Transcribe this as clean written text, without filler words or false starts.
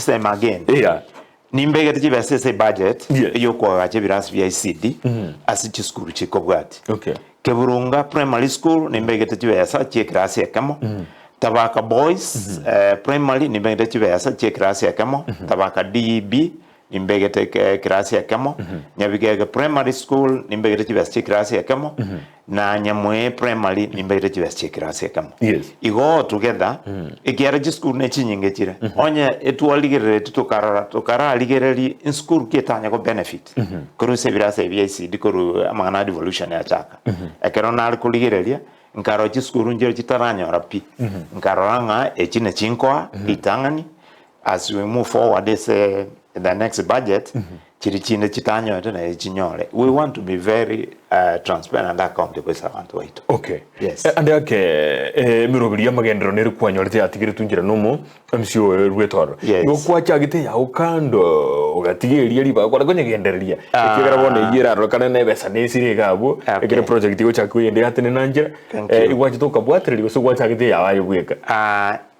sema again. Yeah. Nimbege tibese say budget Yeah. yoko gache birasi vya ICD asichi school chiko bwati. Okay. Keburunga primary school nimbege tibesa chekirasi yakamo. Tabaka boys primary nimbege tibesa chekirasi yakamo. Tabaka DEB nimbege kirasi yakamo. Nyabigege primary school nimbege tibesa chekirasi yakamo. Na nyamwe primary nimbege tibesa chekirasi yakamo. Yes. Igo together ikiara school ne chinyinge chire onya etwaligere tukara aligereri in school ketanya ko benefit kuru se birase BIC dikoru amana devolution ya chaka ekero na alikuligereria nkaro chi school njero chitaranya rapi nkaranga echine chinkoa itangani as we move forward the next budget chirichine chitanyo na chinyore. We want to be very transparent and accountable with our weight. Okay. Yes. And okay, mirogiria magendero ne rukwanyorete atigire tungira nomo MCO rwetoro. Yes. Ngo kwachagite ya ukando ugatigeria riba kwa konye gendereria. Ikigera bone yira rokana ne besa nesire gabo ekire project yo chakuyende atene nanjira igwachi to kabwatiriri so kwachagite ya wayo gweka.